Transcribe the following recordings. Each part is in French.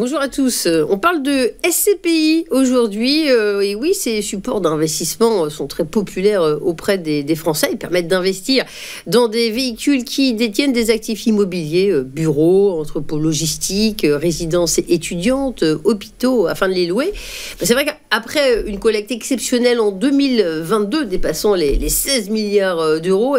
Bonjour à tous. On parle de SCPI aujourd'hui. Et oui, ces supports d'investissement sont très populaires auprès des Français. Ils permettent d'investir dans des véhicules qui détiennent des actifs immobiliers, bureaux, entrepôts logistiques, résidences étudiantes, hôpitaux, afin de les louer. C'est vrai qu'après une collecte exceptionnelle en 2022, dépassant les 16 milliards d'euros,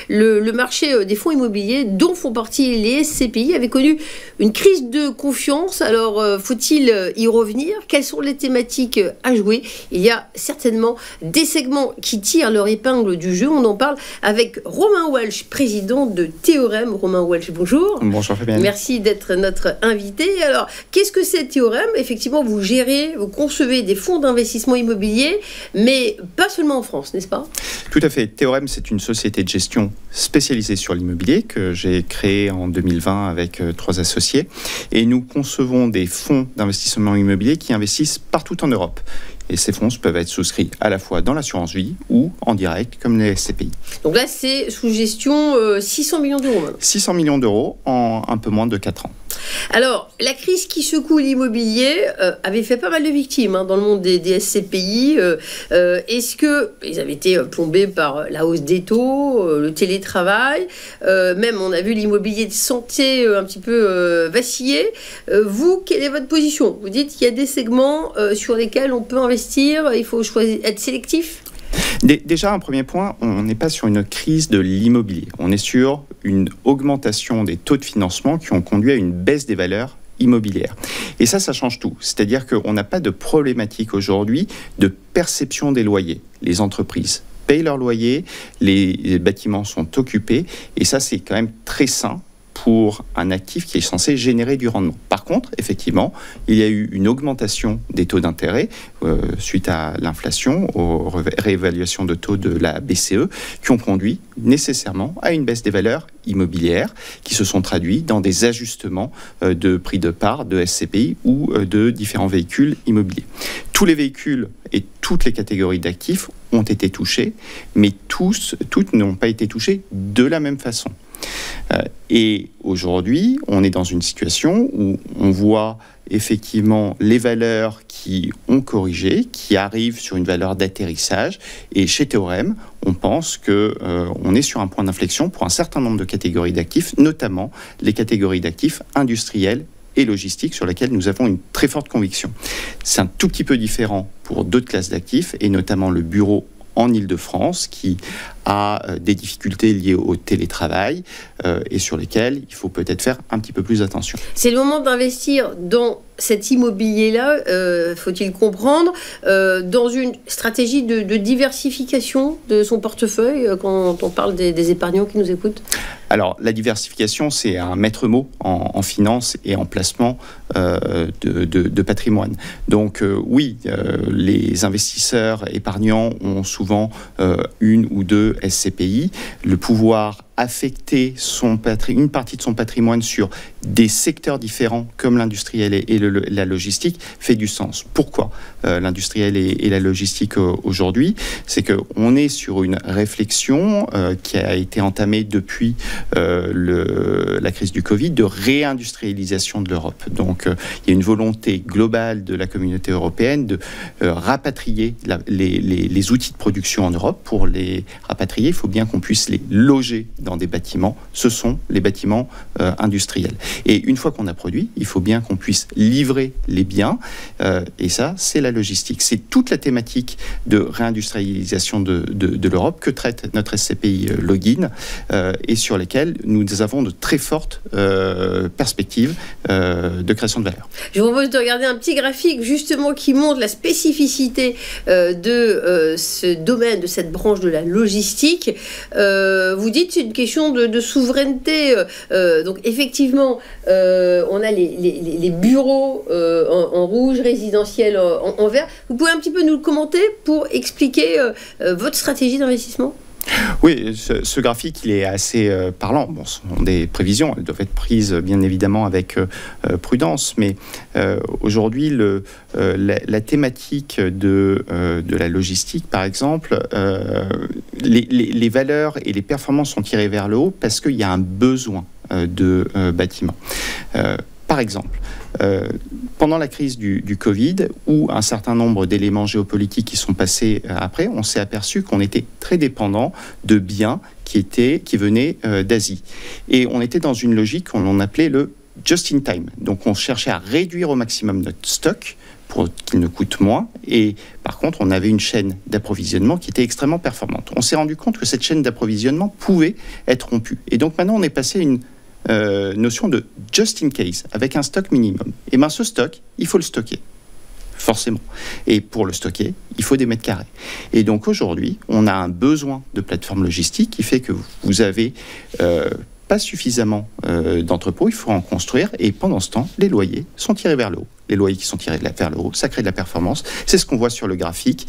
le marché des fonds immobiliers, dont font partie les SCPI, avait connu une crise de confiance. Alors, faut-il y revenir? Quelles sont les thématiques à jouer? Il y a certainement des segments qui tirent leur épingle du jeu. On en parle avec Romain Welch, président de Théorème. Romain Welch, bonjour. Bonjour Fabienne. Merci d'être notre invité. Alors, qu'est-ce que c'est Théorème? Effectivement, vous gérez, vous concevez des fonds d'investissement immobilier, mais pas seulement en France, n'est-ce pas? Tout à fait. Théorème, c'est une société de gestion spécialisée sur l'immobilier que j'ai créée en 2020 avec 3 associés. Et nous concevons des fonds d'investissement immobilier qui investissent partout en Europe. Et ces fonds peuvent être souscrits à la fois dans l'assurance vie ou en direct, comme les SCPI. Donc là, c'est sous gestion 600 millions d'euros maintenant. 600 millions d'euros en un peu moins de 4 ans. Alors, la crise qui secoue l'immobilier avait fait pas mal de victimes dans le monde des SCPI. Est-ce qu'ils avaient été plombés par la hausse des taux, le télétravail, même on a vu l'immobilier de santé un petit peu vaciller. Vous, quelle est votre position? Vous dites qu'il y a des segments sur lesquels on peut investir, il faut choisir, être sélectif? Déjà, un premier point, on n'est pas sur une crise de l'immobilier. On est sur une augmentation des taux de financement qui ont conduit à une baisse des valeurs immobilières. Et ça change tout. C'est-à-dire qu'on n'a pas de problématique aujourd'hui de perception des loyers. Les entreprises payent leurs loyers, les bâtiments sont occupés, et ça, c'est quand même très sain pour un actif qui est censé générer du rendement. Par contre, effectivement, il y a eu une augmentation des taux d'intérêt suite à l'inflation, aux réévaluations de taux de la BCE, qui ont conduit nécessairement à une baisse des valeurs immobilières qui se sont traduits dans des ajustements de prix de part de SCPI ou de différents véhicules immobiliers. Tous les véhicules et toutes les catégories d'actifs ont été touchés, mais toutes n'ont pas été touchées de la même façon. Et aujourd'hui, on est dans une situation où on voit effectivement les valeurs qui ont corrigé, qui arrivent sur une valeur d'atterrissage. Et chez Théorème, on pense qu'on est sur un point d'inflexion pour un certain nombre de catégories d'actifs, notamment les catégories d'actifs industriels et logistiques sur lesquelles nous avons une très forte conviction. C'est un tout petit peu différent pour d'autres classes d'actifs, et notamment le bureau en Île-de-France, qui a des difficultés liées au télétravail et sur lesquelles il faut peut-être faire un petit peu plus attention. C'est le moment d'investir dans cet immobilier-là, faut-il comprendre, dans une stratégie de diversification de son portefeuille, quand on parle des épargnants qui nous écoutent? Alors, la diversification, c'est un maître mot en finance et en placement de patrimoine. Donc, oui, les investisseurs épargnants ont souvent une ou deux SCPI. Le pouvoir affecter une partie de son patrimoine sur des secteurs différents comme l'industriel et la logistique fait du sens. Pourquoi l'industriel et la logistique aujourd'hui? C'est qu'on est sur une réflexion qui a été entamée depuis la crise du Covid de réindustrialisation de l'Europe. Donc il y a une volonté globale de la communauté européenne de rapatrier les outils de production en Europe. Pour les rapatrier, il faut bien qu'on puisse les loger dans des bâtiments. Ce sont les bâtiments industriels. Et une fois qu'on a produit, il faut bien qu'on puisse livrer les biens. Et ça, c'est la logistique. C'est toute la thématique de réindustrialisation de l'Europe que traite notre SCPI Login et sur lesquelles nous avons de très fortes perspectives de création de valeur. Je vous propose de regarder un petit graphique justement qui montre la spécificité de ce domaine, de cette branche de la logistique. Vous dites c'est une question de souveraineté. Donc effectivement, on a les bureaux en rouge, résidentiels en vert. Vous pouvez un petit peu nous le commenter pour expliquer votre stratégie d'investissement? Oui, ce graphique, il est assez parlant. Bon, ce sont des prévisions, elles doivent être prises bien évidemment avec prudence, mais aujourd'hui, la thématique de la logistique, par exemple, les valeurs et les performances sont tirées vers le haut parce qu'il y a un besoin de bâtiments. Par exemple, pendant la crise du Covid, ou un certain nombre d'éléments géopolitiques qui sont passés après, on s'est aperçu qu'on était très dépendant de biens qui venaient d'Asie. Et on était dans une logique qu'on appelait le just-in-time. Donc on cherchait à réduire au maximum notre stock pour qu'il ne coûte moins. Et par contre, on avait une chaîne d'approvisionnement qui était extrêmement performante. On s'est rendu compte que cette chaîne d'approvisionnement pouvait être rompue. Et donc maintenant, on est passé à une notion de just in case, avec un stock minimum. Et bien ce stock, il faut le stocker, forcément. Et pour le stocker, il faut des mètres carrés. Et donc aujourd'hui, on a un besoin de plateforme logistique qui fait que vous avez pas suffisamment d'entrepôts, il faut en construire, et pendant ce temps, les loyers sont tirés vers le haut. Les loyers qui sont tirés vers le haut, ça crée de la performance. C'est ce qu'on voit sur le graphique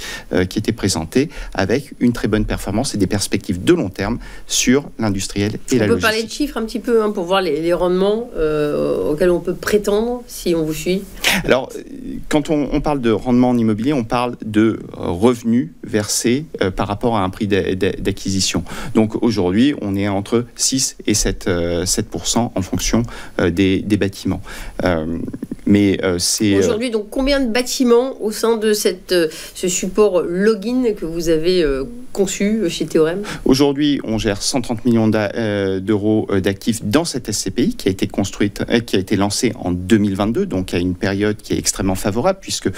qui était présenté, avec une très bonne performance et des perspectives de long terme sur l'industriel et la logistique. On peut parler de chiffres un petit peu pour voir les rendements auxquels on peut prétendre si on vous suit. Alors, quand on parle de rendement en immobilier, on parle de revenus versés par rapport à un prix d'acquisition. Donc aujourd'hui, on est entre 6 et 7% en fonction des bâtiments. Mais c'est... Aujourd'hui, donc, combien de bâtiments au sein de ce support login que vous avez conçu chez Théorème ? Aujourd'hui, on gère 130 millions d'euros d'actifs dans cette SCPI qui a été lancée en 2022, donc à une période qui est extrêmement favorable puisque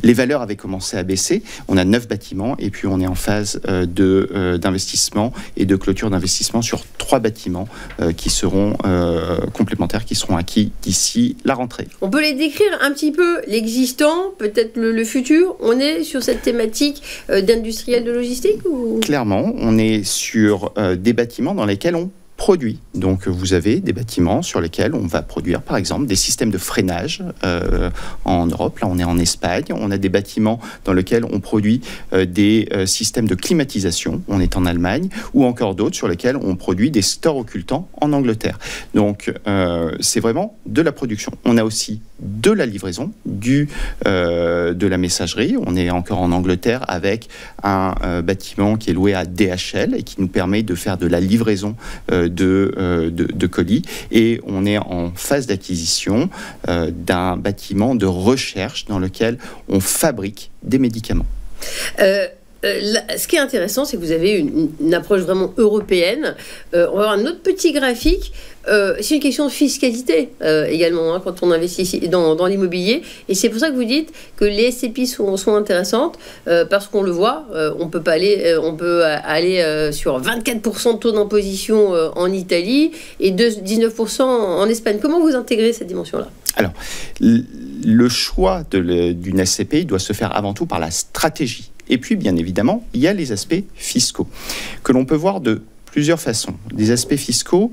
les valeurs avaient commencé à baisser. On a 9 bâtiments et puis on est en phase d'investissement et de clôture d'investissement sur 3 bâtiments qui seront complémentaires, qui seront acquis d'ici la rentrée. On peut les décrire un petit peu, l'existant, peut-être le futur. On est sur cette thématique d'industriel de logistique ou... Clairement, on est sur des bâtiments dans lesquels on produit. Donc vous avez des bâtiments sur lesquels on va produire par exemple des systèmes de freinage en Europe. Là on est en Espagne. On a des bâtiments dans lesquels on produit des systèmes de climatisation. On est en Allemagne. Ou encore d'autres sur lesquels on produit des stores occultants en Angleterre. Donc c'est vraiment de la production. On a aussi de la livraison, de la messagerie. On est encore en Angleterre avec un bâtiment qui est loué à DHL et qui nous permet de faire de la livraison de colis. Et on est en phase d'acquisition d'un bâtiment de recherche dans lequel on fabrique des médicaments. Ce qui est intéressant, c'est que vous avez une approche vraiment européenne. On va avoir un autre petit graphique. C'est une question de fiscalité également quand on investit dans l'immobilier. Et c'est pour ça que vous dites que les SCPI sont intéressantes parce qu'on le voit. On peut aller sur 24% de taux d'imposition en Italie et 19% en Espagne. Comment vous intégrez cette dimension-là ? Alors, le choix d'une SCPI doit se faire avant tout par la stratégie. Et puis, bien évidemment, il y a les aspects fiscaux que l'on peut voir de plusieurs façons. Des aspects fiscaux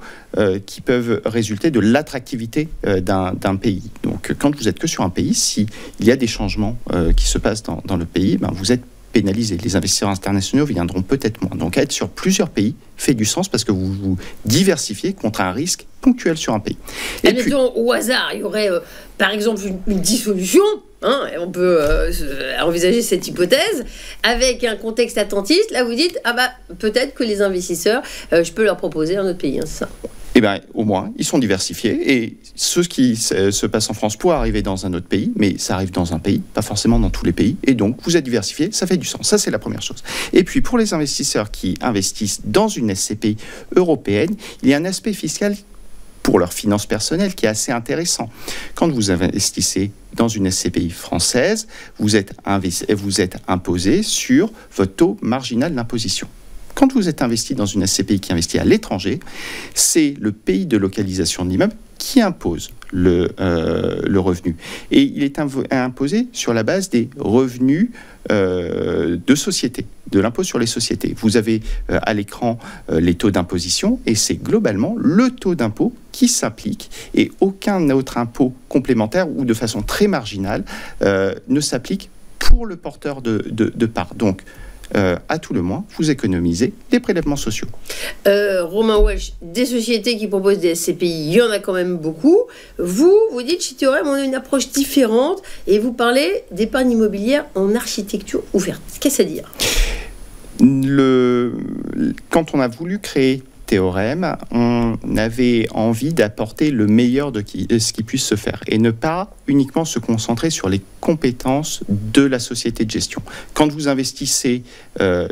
qui peuvent résulter de l'attractivité d'un pays. Donc, quand vous êtes que sur un pays, s'il y a des changements qui se passent dans le pays, vous êtes pénalisé. Les investisseurs internationaux viendront peut-être moins. Donc, être sur plusieurs pays fait du sens parce que vous vous diversifiez contre un risque ponctuel sur un pays. Et puis, au hasard, il y aurait par exemple une dissolution. On peut envisager cette hypothèse avec un contexte attentiste. Là, vous dites, peut-être que les investisseurs, je peux leur proposer un autre pays, c'est ça. Eh bien, au moins, ils sont diversifiés. Et ce qui se passe en France pourrait arriver dans un autre pays, mais ça arrive dans un pays, pas forcément dans tous les pays. Et donc, vous êtes diversifiés, ça fait du sens. Ça, c'est la première chose. Et puis, pour les investisseurs qui investissent dans une SCPI européenne, il y a un aspect fiscal pour leurs finances personnelles qui est assez intéressant. Quand vous investissez dans une SCPI française, vous êtes imposé sur votre taux marginal d'imposition. Quand vous êtes investi dans une SCPI qui investit à l'étranger, c'est le pays de localisation de l'immeuble qui impose le revenu. Et il est imposé sur la base des revenus de société, de l'impôt sur les sociétés. Vous avez à l'écran les taux d'imposition et c'est globalement le taux d'impôt qui s'applique et aucun autre impôt complémentaire ou de façon très marginale ne s'applique pour le porteur de part. Donc, à tout le moins, vous économisez des prélèvements sociaux. Romain Welch, des sociétés qui proposent des SCPI, il y en a quand même beaucoup. Vous dites chez Théorème, on a une approche différente et vous parlez d'épargne immobilière en architecture ouverte. Qu'est-ce à dire ? Quand on a voulu créer Théorème, on avait envie d'apporter le meilleur de ce qui puisse se faire et ne pas uniquement se concentrer sur les compétences de la société de gestion. Quand vous investissez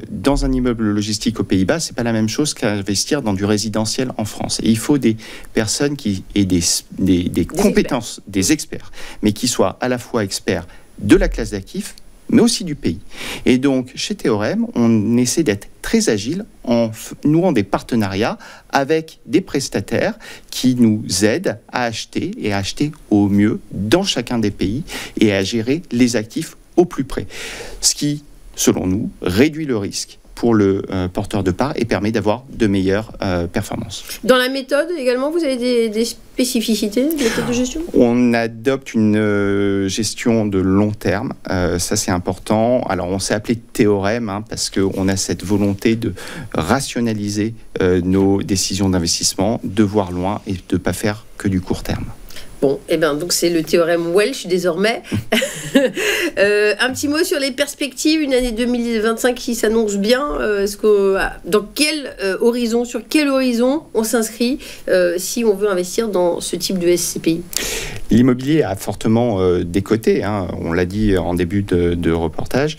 dans un immeuble logistique aux Pays-Bas, c'est pas la même chose qu'investir dans du résidentiel en France. Et il faut des personnes qui aient des compétences, des experts, mais qui soient à la fois experts de la classe d'actifs, mais aussi du pays. Et donc, chez Théorème, on essaie d'être très agile en nouant des partenariats avec des prestataires qui nous aident à acheter et à acheter au mieux dans chacun des pays et à gérer les actifs au plus près. Ce qui, selon nous, réduit le risque pour le porteur de part et permet d'avoir de meilleures performances. Dans la méthode également, vous avez des spécificités de méthode de gestion ? On adopte une gestion de long terme, ça c'est important. Alors on s'est appelé Théorème parce qu'on a cette volonté de rationaliser nos décisions d'investissement, de voir loin et de ne pas faire que du court terme. Bon, et bien donc c'est le théorème Welch désormais. Un petit mot sur les perspectives, une année 2025 qui s'annonce bien. Dans quel horizon, sur quel horizon on s'inscrit si on veut investir dans ce type de SCPI ? L'immobilier a fortement décoté, on l'a dit en début de reportage.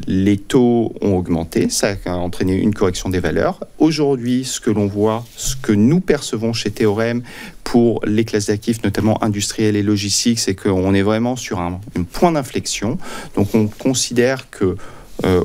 Les taux ont augmenté, ça a entraîné une correction des valeurs. Aujourd'hui, ce que l'on voit, ce que nous percevons chez Théorème pour les classes d'actifs, notamment industrielles et logistiques, c'est qu'on est vraiment sur un point d'inflexion. Donc on considère que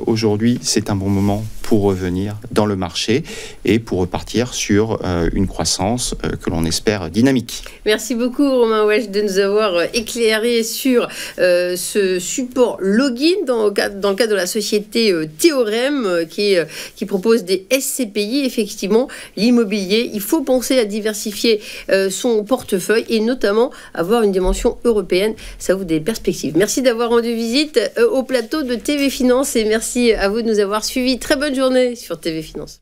aujourd'hui, c'est un bon moment pour revenir dans le marché et pour repartir sur une croissance que l'on espère dynamique. Merci beaucoup Romain Welch de nous avoir éclairé sur ce support login dans le cadre de la société Théorème qui propose des SCPI. Effectivement, l'immobilier, il faut penser à diversifier son portefeuille et notamment avoir une dimension européenne. Ça ouvre des perspectives. Merci d'avoir rendu visite au plateau de TV Finance et merci à vous de nous avoir suivis. Très bonne journée sur TV Finance.